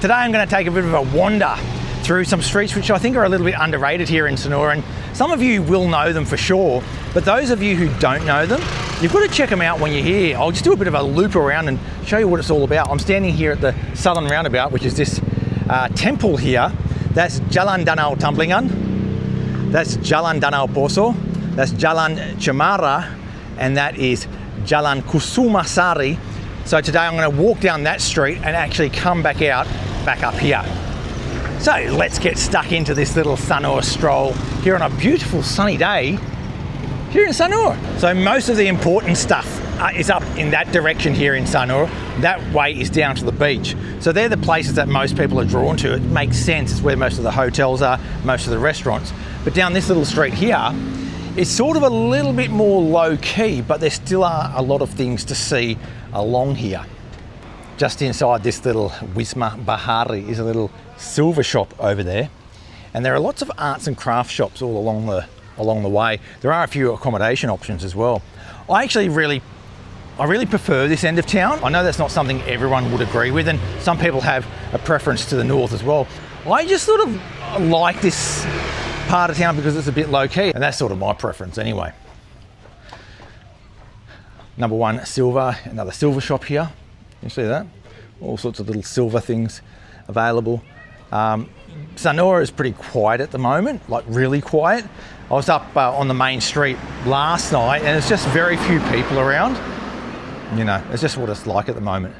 Today I'm going to take a bit of a wander through some streets which I think are a little bit underrated here in Sanur, and some of you will know them for sure, but those of you who don't know them, you've got to check them out when you're here. I'll just do a bit of a loop around and show you what it's all about. I'm standing here at the southern roundabout, which is this temple here. That's Jalan Danau Tamblingan, that's Jalan Danau Poso, that's Jalan Cemara, and that is Jalan Kusumasari. So today I'm going to walk down that street and actually come back up here. So let's get stuck into this little Sanur stroll here on a beautiful sunny day here in Sanur. So most of the important stuff is up in that direction here in Sanur. That way is down to the beach. So they're the places that most people are drawn to. It makes sense, it's where most of the hotels are, most of the restaurants. But down this little street here, it's sort of a little bit more low key, but there still are a lot of things to see along here. Just inside this little Wisma Bahari is a little silver shop over there. And there are lots of arts and crafts shops all along the way. There are a few accommodation options as well. I really prefer this end of town. I know that's not something everyone would agree with, and some people have a preference to the north as well. I just sort of like this part of town because it's a bit low key, and that's sort of my preference anyway. Number one silver, another silver shop here. You see that? All sorts of little silver things available. Sanur is pretty quiet at the moment, like really quiet. I was up on the main street last night and it's just very few people around. You know, it's just what it's like at the moment.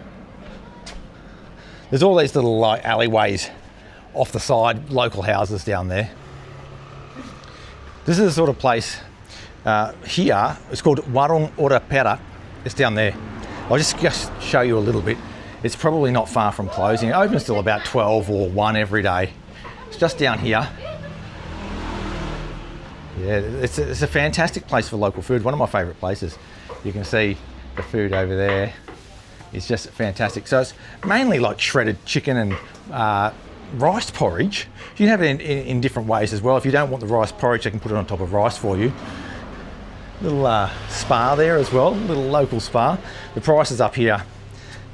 There's all these little like alleyways off the side, local houses down there. This is the sort of place here, it's called Warung Ora Perak. It's down there. I'll just show you a little bit. It's probably not far from closing. It opens till about 12 or 1 every day. It's just down here. Yeah, it's a fantastic place for local food. One of my favourite places. You can see the food over there. It's just fantastic. So it's mainly like shredded chicken and rice porridge. You can have it in different ways as well. If you don't want the rice porridge, they can put it on top of rice for you. Little spa there as well, little local spa. The prices up here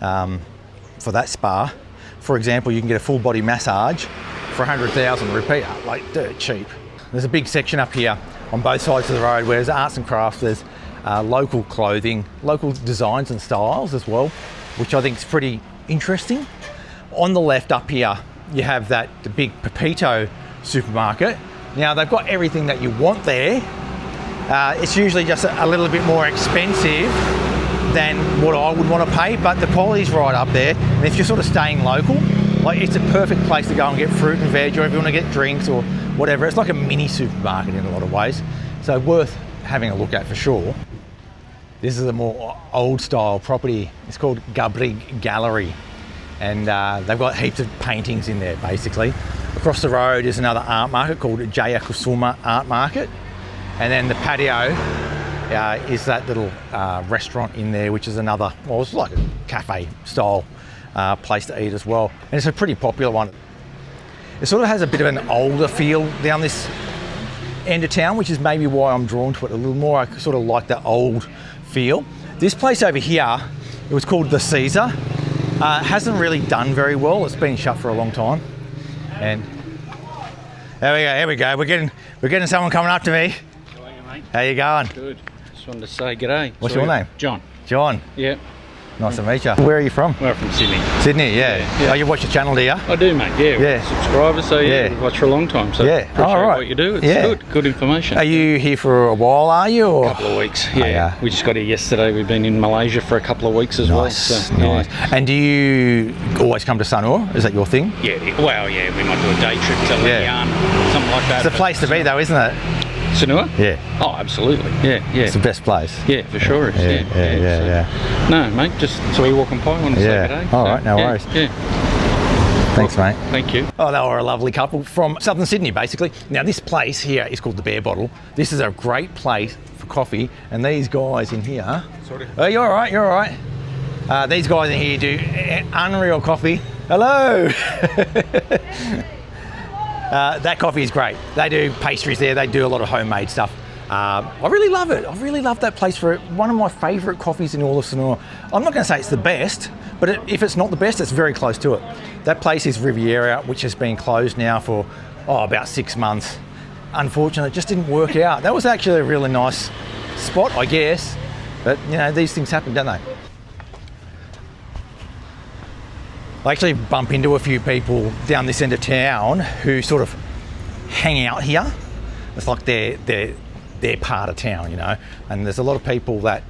for that spa, for example, you can get a full body massage for 100,000 rupiah, like dirt cheap. There's a big section up here on both sides of the road where there's arts and crafts, there's local clothing, local designs and styles as well, which I think is pretty interesting. On the left up here, you have the big Pepito supermarket. Now they've got everything that you want there. It's usually just a little bit more expensive than what I would want to pay, but the quality's right up there. And if you're sort of staying local, like it's a perfect place to go and get fruit and veg, or if you want to get drinks or whatever. It's like a mini supermarket in a lot of ways. So worth having a look at for sure. This is a more old style property. It's called Gabrig Gallery. And they've got heaps of paintings in there basically. Across the road is another art market called Jayakusuma Art Market. And then the patio is that little restaurant in there, which is another, well, it's like a cafe style place to eat as well. And it's a pretty popular one. It sort of has a bit of an older feel down this end of town, which is maybe why I'm drawn to it a little more. I sort of like the old feel. This place over here, it was called the Caesar. Hasn't really done very well. It's been shut for a long time. And here we go. We're getting someone coming up to me. How you going? Good. Just wanted to say g'day. What's your name? John. John. Yeah. Nice to meet you. Where are you from? We're from Sydney. Sydney, yeah. Oh, you watch the channel, do you? I do, mate. Yeah. Subscriber, so we've watched for a long time. So appreciate what you do. It's good information. Are you here for a while, are you? Or? A couple of weeks. Yeah. We just got here yesterday. We've been in Malaysia for a couple of weeks as well. So, nice. And do you always come to Sanur? Is that your thing? Yeah. Well, yeah. We might do a day trip to Leon, something like that. It's a place to be, though, isn't it? Sanur? Yeah. Oh, absolutely. Yeah. It's the best place. Yeah, for sure. Yeah. No, mate, just so we walking by, wanted to say g'day. All right, no worries. Yeah. Thanks, mate. Thank you. Oh, they were a lovely couple from southern Sydney, basically. Now, this place here is called the Bear Bottle. This is a great place for coffee, and these guys in here... Sorry. Oh, you're all right. These guys in here do unreal coffee. Hello! That coffee is great. They do pastries there. They do a lot of homemade stuff. I really love it. I really love that place for it. One of my favourite coffees in all of Sanur. I'm not going to say it's the best, But if it's not the best, it's very close to it. That place is Riviera, which has been closed now for about 6 months. Unfortunately, it just didn't work out. That was actually a really nice spot, I guess. But, you know, these things happen, don't they? I actually bump into a few people down this end of town who sort of hang out here. It's like they're part of town, you know. And there's a lot of people that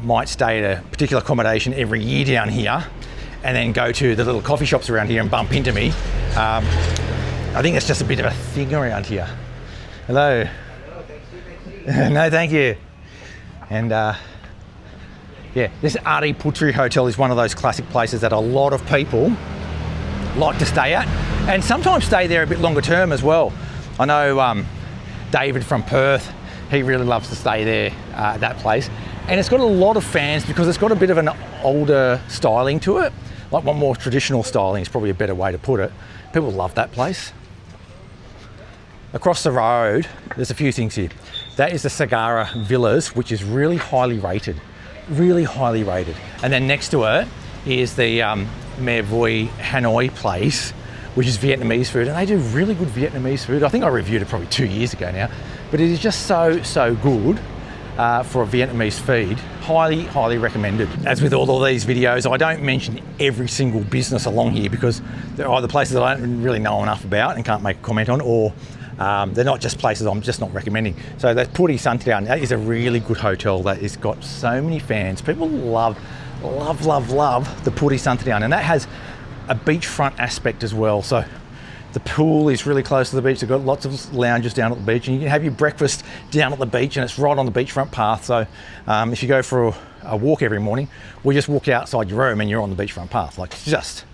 might stay at a particular accommodation every year down here and then go to the little coffee shops around here and bump into me. I think it's just a bit of a thing around here. Hello. No, thank you. And yeah, this Ari Putri Hotel is one of those classic places that a lot of people like to stay at, and sometimes stay there a bit longer term as well. I know David from Perth, he really loves to stay there at that place. And it's got a lot of fans because it's got a bit of an older styling to it. Like one more traditional styling is probably a better way to put it. People love that place. Across the road, there's a few things here. That is the Sagara Village, which is really highly rated. Really highly rated. And then next to it is the Mea Voi Hanoi place, which is Vietnamese food, and they do really good Vietnamese food. I think I reviewed it probably 2 years ago now, but it is just so good for a Vietnamese feed. Highly recommended. As with all of these videos, I don't mention every single business along here because they're either places that I don't really know enough about and can't make a comment on, or they're not just places I'm just not recommending. So that Puri Santrian, that is a really good hotel that has got so many fans. People love the Puri Santrian, and that has a beachfront aspect as well. So the pool is really close to the beach. They've got lots of lounges down at the beach, and you can have your breakfast down at the beach, and it's right on the beachfront path. So if you go for a walk every morning, we just walk outside your room and you're on the beachfront path. Like, it's just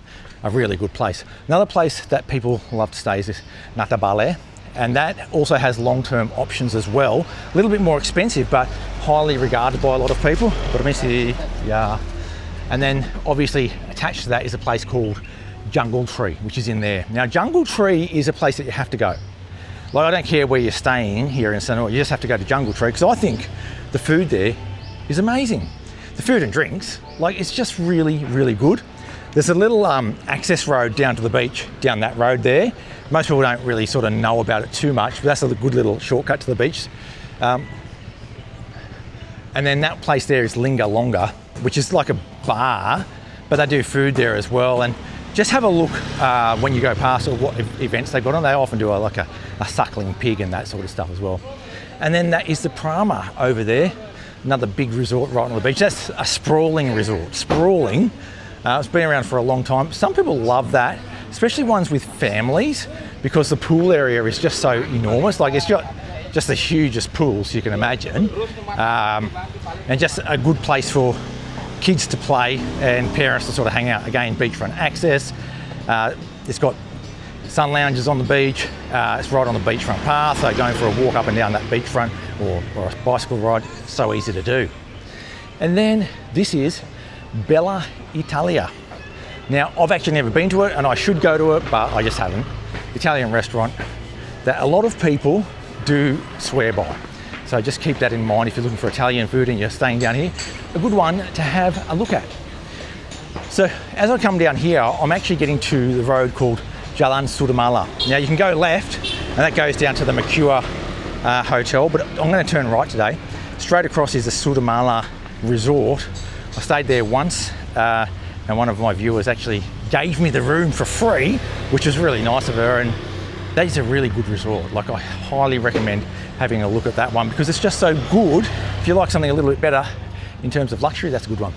a really good place. Another place that people love to stay is this Natabale. And that also has long-term options as well. A little bit more expensive, but highly regarded by a lot of people. Yeah. And then obviously attached to that is a place called Jungle Tree, which is in there. Now, Jungle Tree is a place that you have to go. Like, I don't care where you're staying here in Sanur, you just have to go to Jungle Tree, because I think the food there is amazing. The food and drinks, like, it's just really good. There's a little access road down to the beach, down that road there. Most people don't really sort of know about it too much, but that's a good little shortcut to the beach. And then that place there is Linga Longa, which is like a bar, but they do food there as well. And just have a look when you go past or what events they've got on. They often do a suckling pig and that sort of stuff as well. And then that is the Prama over there, another big resort right on the beach. That's a sprawling resort, sprawling. It's been around for a long time. Some people love that, especially ones with families, because the pool area is just so enormous. Like, it's got just the hugest pools you can imagine, and just a good place for kids to play and parents to sort of hang out. Again, beachfront access. It's got sun lounges on the beach. It's right on the beachfront path, so going for a walk up and down that beachfront or a bicycle ride, so easy to do. And then this is Bella Italia. Now, I've actually never been to it, and I should go to it, but I just haven't. Italian restaurant that a lot of people do swear by. So just keep that in mind if you're looking for Italian food and you're staying down here. A good one to have a look at. So as I come down here, I'm actually getting to the road called Jalan Sudamala. Now, you can go left, and that goes down to the Mercure Hotel, but I'm going to turn right today. Straight across is the Sudamala Resort. I stayed there once, and one of my viewers actually gave me the room for free, which was really nice of her, and that is a really good resort. Like, I highly recommend having a look at that one because it's just so good. If you like something a little bit better in terms of luxury, that's a good one.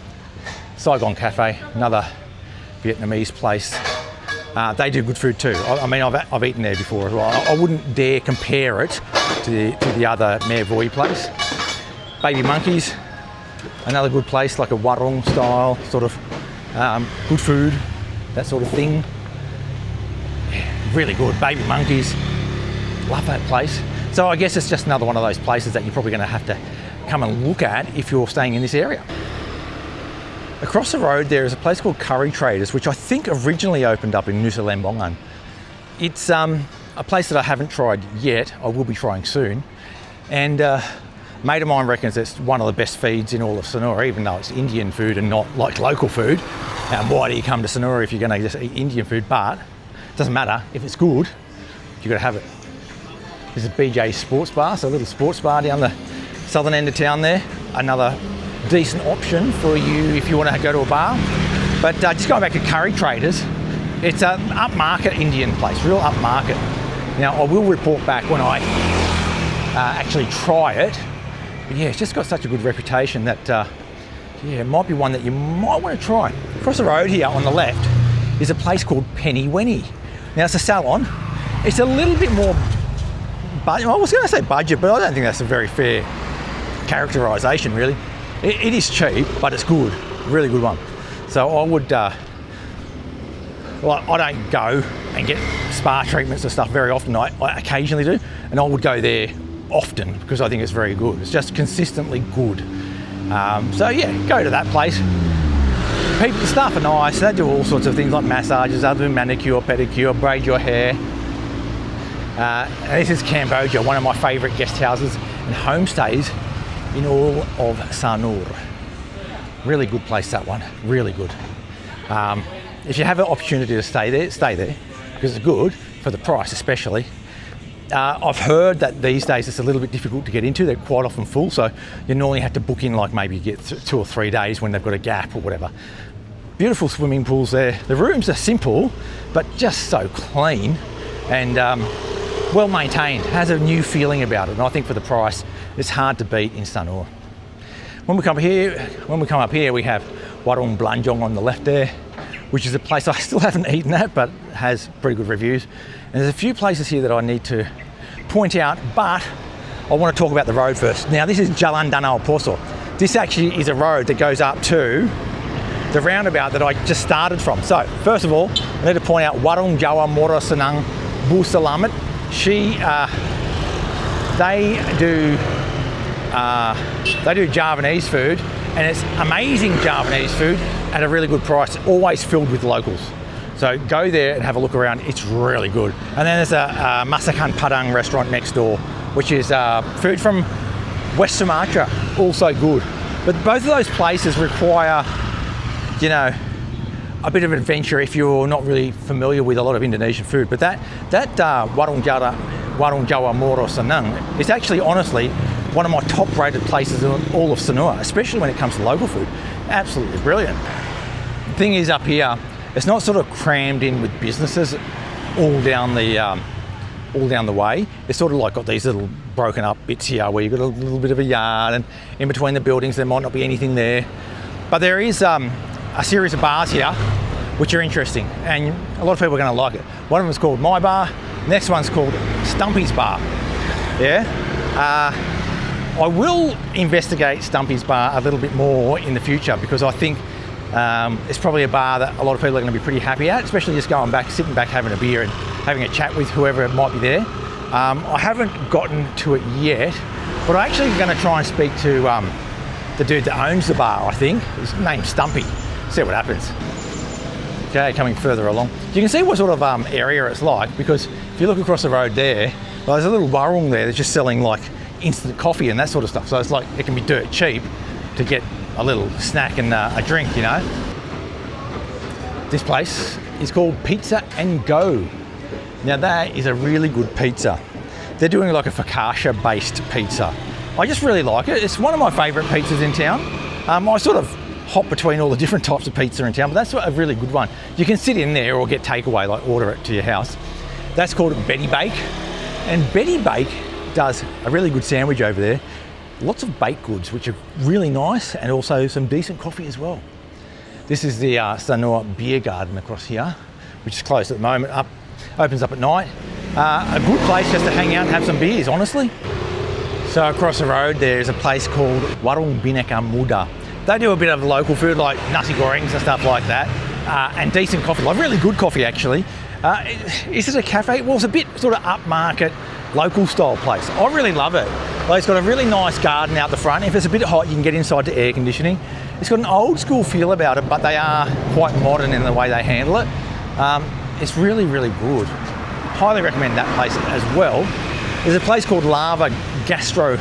Saigon Cafe, another Vietnamese place. They do good food too. I mean, I've eaten there before as well. I wouldn't dare compare it to the other Mea Voi place. Baby Monkeys, another good place, like a warung style sort of good food, that sort of thing. Yeah, really good. Baby Monkeys, love that place. So I guess it's just another one of those places that you're probably going to have to come and look at if you're staying in this area. Across the road there is a place called Curry Traders, which I think originally opened up in Nusa Lembongan. It's a place that I haven't tried yet. I will be trying soon. And mate of mine reckons it's one of the best feeds in all of Sanur, even though it's Indian food and not like local food. And why do you come to Sanur if you're going to just eat Indian food? But it doesn't matter, if it's good, you've got to have it. This is BJ Sports Bar, so a little sports bar down the southern end of town there. Another decent option for you if you want to go to a bar. But just going back to Curry Traders, it's an upmarket Indian place, real upmarket. Now, I will report back when I actually try it. But yeah, it's just got such a good reputation that, yeah, it might be one that you might want to try. Across the road here on the left is a place called Penny Wenny. Now, it's a salon. It's a little bit more, I was going to say budget, but I don't think that's a very fair characterisation, really. It is cheap, but it's good, really good one. So I would, well, I don't go and get spa treatments and stuff very often. I occasionally do, and I would go there often because I think it's very good. It's just consistently good. So yeah, go to that place. People, the staff are nice. They do all sorts of things like massages, they do manicure, pedicure, braid your hair. And this is Cambodia, one of my favourite guest houses and homestays in all of Sanur. Really good place, that one, really good. If you have an opportunity to stay there, because it's good, for the price especially. I've heard that these days it's a little bit difficult to get into, they're quite often full, so you normally have to book in like maybe get 2 or 3 days when they've got a gap or whatever. Beautiful swimming pools there. The rooms are simple, but just so clean and well maintained, has a new feeling about it, and I think for the price, it's hard to beat in Sanur. When we come up here, we have Warung Blanjong on the left there, which is a place I still haven't eaten at, but has pretty good reviews. And there's a few places here that I need to point out, but I want to talk about the road first. Now, this is Jalan Danau Poso. This actually is a road that goes up to the roundabout that I just started from. So, first of all, I need to point out Warung Jawa Mora Senang Bu Selamat. They do Javanese food, and it's amazing Javanese food at a really good price, always filled with locals. So go there and have a look around, it's really good. And then there's a Masakan Padang restaurant next door, which is food from West Sumatra, also good. But both of those places require, you know, a bit of adventure if you're not really familiar with a lot of Indonesian food. But that Warung Jawa Moro Senang is actually, honestly, one of my top rated places in all of Sanur, especially when it comes to local food. Absolutely brilliant. The thing is, up here, it's not sort of crammed in with businesses all down the way. It's sort of like got these little broken up bits here where you've got a little bit of a yard, and in between the buildings there might not be anything there. But there is a series of bars here which are interesting, and a lot of people are going to like it. One of them is called My Bar, next one's called Stumpy's Bar. Yeah? I will investigate Stumpy's Bar a little bit more in the future, because I think it's probably a bar that a lot of people are going to be pretty happy at, especially just going back, sitting back, having a beer and having a chat with whoever might be there. I haven't gotten to it yet, but I'm actually going to try and speak to the dude that owns the bar, I think. His name's Stumpy. See what happens. Okay, coming further along. You can see what sort of area it's like, because if you look across the road there, well, there's a little warung there that's just selling like instant coffee and that sort of stuff. So it's like, it can be dirt cheap to get a little snack and a drink, you know. This place is called Pizza and Go. Now that is a really good pizza. They're doing like a focaccia based pizza. I just really like it. It's one of my favourite pizzas in town. I sort of hop between all the different types of pizza in town, but that's a really good one. You can sit in there or get takeaway, like order it to your house. That's called Betty Bake. And Betty Bake does a really good sandwich over there. Lots of baked goods, which are really nice, and also some decent coffee as well. This is the Sanur Beer Garden across here, which is closed at the moment, opens up at night. A good place just to hang out and have some beers, honestly. So across the road there's a place called Warung Bhinneka Muda. They do a bit of local food like nasi gorengs and stuff like that, and decent coffee, like really good coffee actually. Is it a cafe? Well, it's a bit sort of upmarket, local style place. I really love it. Like, it's got a really nice garden out the front. If it's a bit hot, you can get inside to air conditioning. It's got an old school feel about it, but they are quite modern in the way they handle it. It's really, really good. Highly recommend that place as well. There's a place called Lava Gastro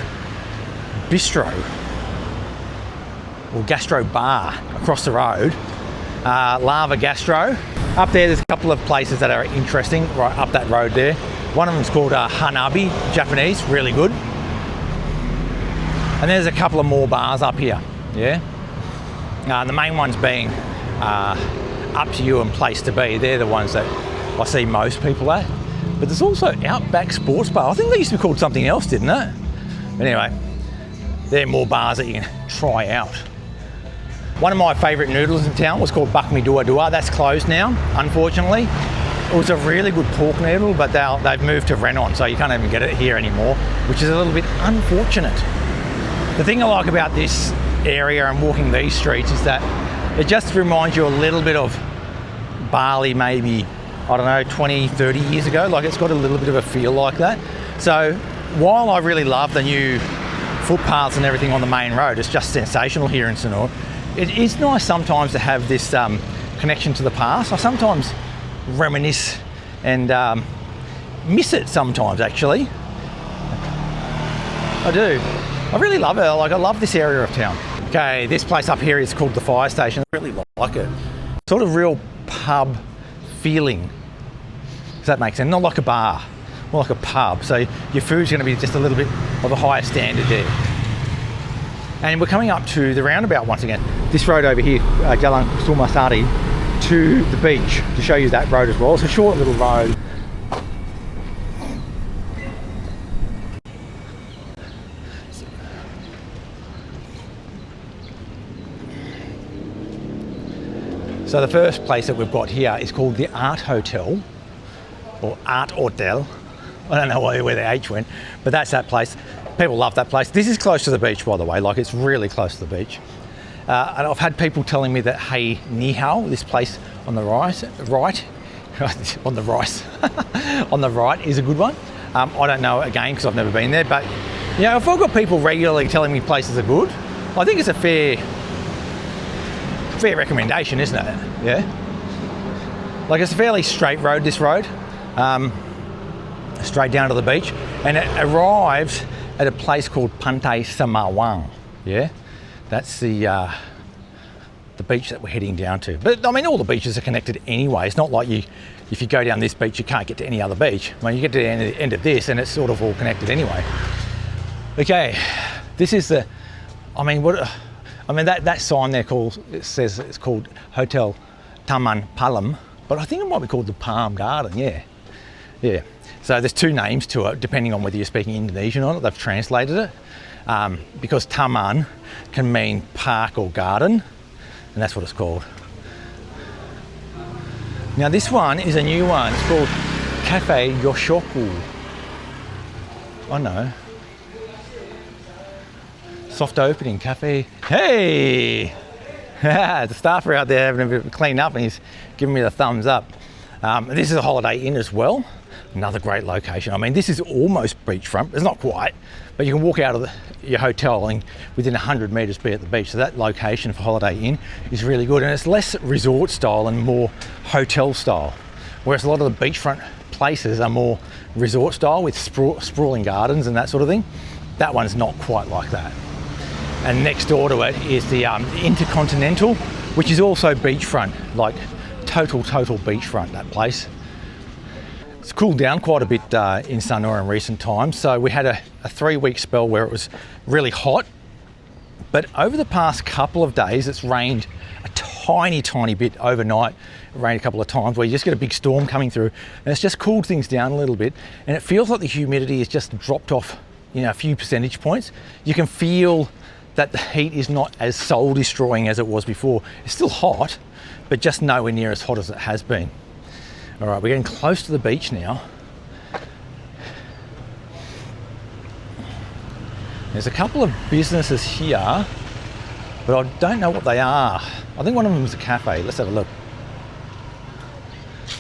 bistro or gastro bar across the road. Lava Gastro. Up there, there's a couple of places that are interesting right up that road there. One of them's called Hanabi, Japanese, really good. And there's a couple of more bars up here, yeah? The main ones being Up to You and Place to Be. They're the ones that I see most people at. But there's also Outback Sports Bar. I think they used to be called something else, didn't it? But anyway, there are more bars that you can try out. One of my favourite noodles in town was called Bakmi Dua Dua. That's closed now, unfortunately. It was a really good pork noodle, but they've moved to Renon, so you can't even get it here anymore, which is a little bit unfortunate. The thing I like about this area and walking these streets is that it just reminds you a little bit of Bali, maybe, I don't know, 20, 30 years ago. Like, it's got a little bit of a feel like that. So while I really love the new footpaths and everything on the main road, it's just sensational here in Sanur. It is nice sometimes to have this connection to the past. I sometimes reminisce and miss it sometimes, actually. I do. I really love it. Like, I love this area of town. Okay, this place up here is called the Fire Station. I really like it. Sort of real pub feeling, if that makes sense. Not like a bar, more like a pub. So your food's going to be just a little bit of a higher standard there. And we're coming up to the roundabout once again. This road over here, Jalan Sumasari, to the beach, to show you that road as well. It's a short little road. So the first place that we've got here is called the Art Hotel, or Art Hotel. I don't know where the H went, but that's that place. People love that place. This is close to the beach, by the way, like, it's really close to the beach. And I've had people telling me that Hey Ni Hao, this place on the right, on the on the right is a good one. I don't know, again, because I've never been there, but you know, if I've got people regularly telling me places are good, I think it's a fair recommendation, isn't it? Yeah. Like, it's a fairly straight road, this road, straight down to the beach, and it arrives at a place called Pantai Semawang. Yeah, that's the beach that we're heading down to. But I mean, all the beaches are connected anyway. It's not like if you go down this beach, you can't get to any other beach. When you get to the end of this, and it's sort of all connected anyway. Okay, this is the. I mean, that sign there says it's called Hotel Taman Palem, but I think it might be called the Palm Garden. Yeah. So there's two names to it, depending on whether you're speaking Indonesian or not. They've translated it because taman can mean park or garden, and that's what it's called. Now this one is a new one. It's called Cafe Yoshoku. I know. Soft opening cafe. Hey! The staff are out there having a bit of a clean up, and he's giving me the thumbs up. This is a Holiday Inn as well. Another great location. I mean, this is almost beachfront. It's not quite, but you can walk out of your hotel and within 100 metres be at the beach. So that location for Holiday Inn is really good, and it's less resort style and more hotel style. Whereas a lot of the beachfront places are more resort style with sprawling gardens and that sort of thing. That one's not quite like that. And next door to it is the Intercontinental, which is also beachfront, like total beachfront, that place. It's cooled down quite a bit in Sanur in recent times. So we had a 3-week spell where it was really hot, but over the past couple of days it's rained a tiny bit overnight. It rained a couple of times where you just get a big storm coming through, and it's just cooled things down a little bit, and it feels like the humidity has just dropped off, you know, a few percentage points. You can feel that the heat is not as soul destroying as it was before. It's still hot, but just nowhere near as hot as it has been. All right, we're getting close to the beach now. There's a couple of businesses here, but I don't know what they are. I think one of them is a cafe. Let's have a look.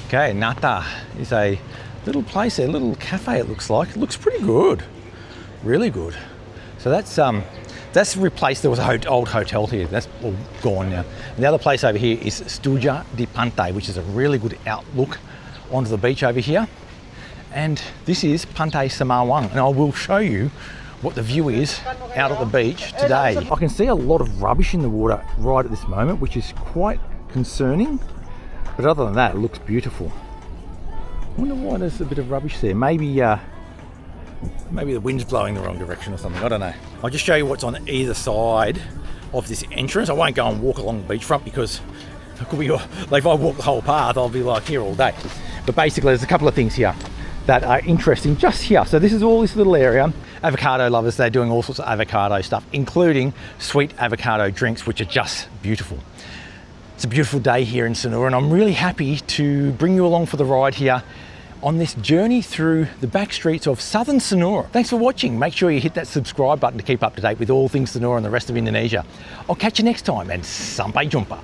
Okay, Nata is a little place, a little cafe it looks like. It looks pretty good, really good. So that's replaced, there was an old hotel here, that's all gone now. And the other place over here is Studia di Pantai, which is a really good outlook onto the beach over here. And this is Pantai Semawang, and I will show you what the view is out at the beach today. I can see a lot of rubbish in the water right at this moment, which is quite concerning. But other than that, it looks beautiful. I wonder why there's a bit of rubbish there. Maybe the wind's blowing the wrong direction or something. I don't know. I'll just show you what's on either side of this entrance. I won't go and walk along the beachfront because it could be, like, if I walk the whole path, I'll be like here all day. But basically, there's a couple of things here that are interesting just here. So this is all this little area. Avocado lovers, they're doing all sorts of avocado stuff, including sweet avocado drinks, which are just beautiful. It's a beautiful day here in Sanur, and I'm really happy to bring you along for the ride here on this journey through the back streets of southern Sanur. Thanks for watching. Make sure you hit that subscribe button to keep up to date with all things Sanur and the rest of Indonesia. I'll catch you next time, and sampai jumpa.